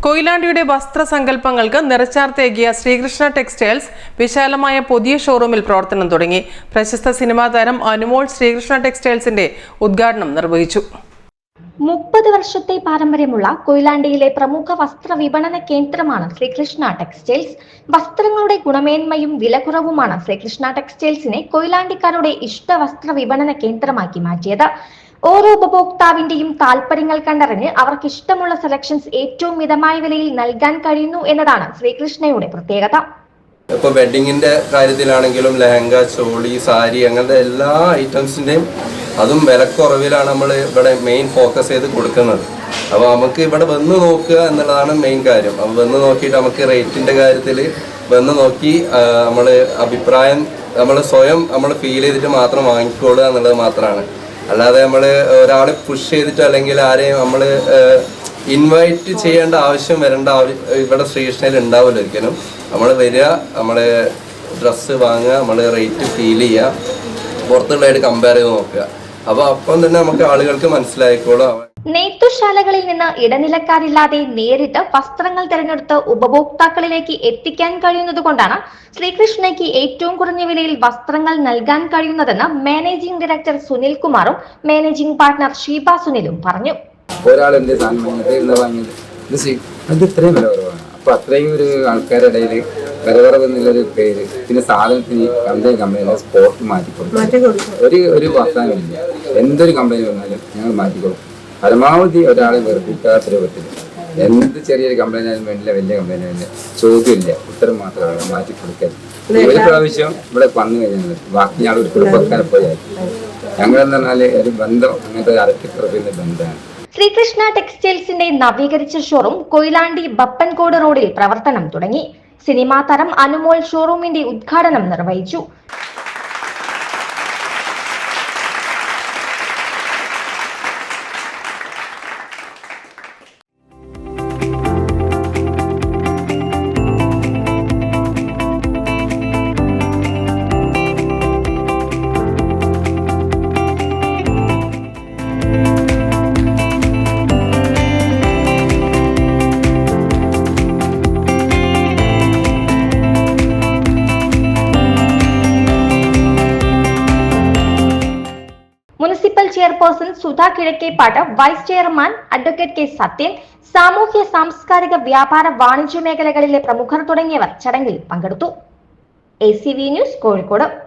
കൊയിലാണ്ടിയുടെ വസ്ത്രസങ്കല്പങ്ങൾക്ക് നിറച്ചാർത്തേകിയ Sreekrishna textiles വിശാലമായ പുതിയ ഷോറൂമിൽ പ്രവർത്തനം തുടങ്ങി. പ്രശസ്ത സിനിമാ താരം അനുമോൾ ശ്രീകൃഷ്ണ ടെക്സ്റ്റൈൽസിന്റെ ഉദ്ഘാടനം നിർവഹിച്ചു. 30 വർഷത്തെ പാരമ്പര്യമുള്ള കൊയിലാണ്ടിയിലെ പ്രമുഖ വസ്ത്ര വിപണന കേന്ദ്രമാണ് ശ്രീകൃഷ്ണ ടെക്സ്റ്റൈൽസ്. വസ്ത്രങ്ങളുടെ ഗുണമേന്മയും വിലക്കുറവുമാണ് ശ്രീകൃഷ്ണ ടെക്സ്റ്റൈൽസിനെ കൊയിലാണ്ടിക്കാരുടെ ഇഷ്ട വസ്ത്ര വിപണന കേന്ദ്രമാക്കി മാറ്റിയത്. ഓരോ ഉപഭോക്താവിന്റെയും താല്പര്യങ്ങൾ കണ്ടറിഞ്ഞ് അവർക്ക് ഇഷ്ടമുള്ള സെലക്ഷൻസ് ഏറ്റവും മിതമായ വിലയിൽ നൽകാൻ കഴിയുന്നു എന്നതാണ് ശ്രീകൃഷ്ണയുടെ പ്രത്യേകത. ഇപ്പോൾ വെഡിങ്ങിന്റെ കാര്യത്തിലാണെങ്കിലും ലഹങ്ക, ചോളി, സാരി അങ്ങനത്തെ എല്ലാ ഐറ്റംസിന്റെയും അതും വിലക്കുറവിലാണ് നമ്മൾ ഇവിടെ മെയിൻ ഫോക്കസ് ചെയ്ത് കൊടുക്കുന്നത്. അപ്പോൾ നമുക്ക് ഇവിടെ വന്ന് നോക്കുക എന്നുള്ളതാണ് മെയിൻ കാര്യം. അപ്പോൾ വന്ന് നോക്കിയിട്ട് നമുക്ക് റേറ്റിന്റെ കാര്യത്തിൽ വന്ന് നോക്കി നമ്മൾ അഭിപ്രായം നമ്മൾ സ്വയം നമ്മൾ ഫീൽ ചെയ്തിട്ട് മാത്രം വാങ്ങിക്കൊള്ളുക എന്നുള്ളത് മാത്രമാണ്. അല്ലാതെ നമ്മൾ ഒരാളെ പുഷ് ചെയ്തിട്ട് അല്ലെങ്കിൽ ആരെയും നമ്മൾ ഇൻവൈറ്റ് ചെയ്യേണ്ട ആവശ്യം ഇവിടെ ശ്രീകൃഷ്ണയിൽ ഉണ്ടാവില്ല ഒരിക്കലും. നമ്മൾ വരിക, നമ്മൾ ഡ്രസ്സ് വാങ്ങുക, നമ്മൾ റേറ്റ് ഫീൽ ചെയ്യുക, പുറത്തുള്ളതായിട്ട് കമ്പയർ ചെയ്ത് നോക്കുക. അപ്പം തന്നെ നമുക്ക് ആളുകൾക്ക് മനസ്സിലായിക്കോളും. നെയ്ത്തുശാലകളിൽ നിന്ന് ഇടനിലക്കാരില്ലാതെ നേരിട്ട് വസ്ത്രങ്ങൾ തിരഞ്ഞെടുത്ത് ഉപഭോക്താക്കളിലേക്ക് എത്തിക്കാൻ കഴിയുന്നത് കൊണ്ടാണ് ശ്രീകൃഷ്ണയ്ക്ക് ഏറ്റവും കുറഞ്ഞ വിലയിൽ വസ്ത്രങ്ങൾ നൽകാൻ കഴിയുന്നതെന്ന് മാനേജിംഗ് ഡയറക്ടർ സുനിൽ കുമാറും മാനേജിംഗ് പാർട്ണർ ഷീബ സുനിലും പറഞ്ഞു. ഒരാളെന്റെ ഇത്രയും വില കുറവാണ്. അപ്പൊ അത്രയും ഒരു ആൾക്കാരുടെ ഇടയിൽ വിലകുറവ് എന്നുള്ളൊരു പേര്, പിന്നെ സാധനത്തിന് കമ്പനി സ്പോട്ട് മാറ്റിക്കൊടുക്കും. ഒരു വർത്തമാനമില്ല. എന്തൊരു കമ്പനി വന്നാലും ഞങ്ങൾ മാറ്റിക്കൊടുക്കും. പരമാവധി ഒരാളെ വെറുപ്പിക്കാത്ത രൂപത്തിൽ എന്ത് ചെറിയൊരു കംപ്ലൈന്റ് ആയാലും വേണ്ടില്ല, വലിയ കംപ്ലൈന്റ് ആയാലും ചോദ്യമില്ല, ഉത്തരം മാത്രമാണ് മാറ്റിക്കൊടുക്കൽ. ഒരു പ്രാവശ്യം ഇവിടെ വന്നു കഴിഞ്ഞാൽ ബാക്കി ഞങ്ങൾ ഒരു കുടുംബക്കാരെ പോയാൽ ഞങ്ങളെന്ന് പറഞ്ഞാൽ ഒരു ബന്ധം, അങ്ങനത്തെ ഒരു അരട്ടിക്കുറപ്പിന്റെ ബന്ധമാണ്. ശ്രീകൃഷ്ണ ടെക്സ്റ്റൈൽസിന്റെ നവീകരിച്ച ഷോറൂം കൊയിലാണ്ടി ബപ്പൻകോട് റോഡിൽ പ്രവർത്തനം തുടങ്ങി. സിനിമാ താരം അനുമോൾ ഷോറൂമിന്റെ ഉദ്ഘാടനം നിർവഹിച്ചു. Municipal chairperson Sudha Kizhakkeppatt, vice chairman advocate K Sathyan, സാമൂഹ്യ സാംസ്കാരിക വ്യാപാര വാണിജ്യ മേഖലകളിലെ പ്രമുഖർ തുടങ്ങിയവർ ചടങ്ങിൽ പങ്കെടുത്തു. ACV news, Kozhikode.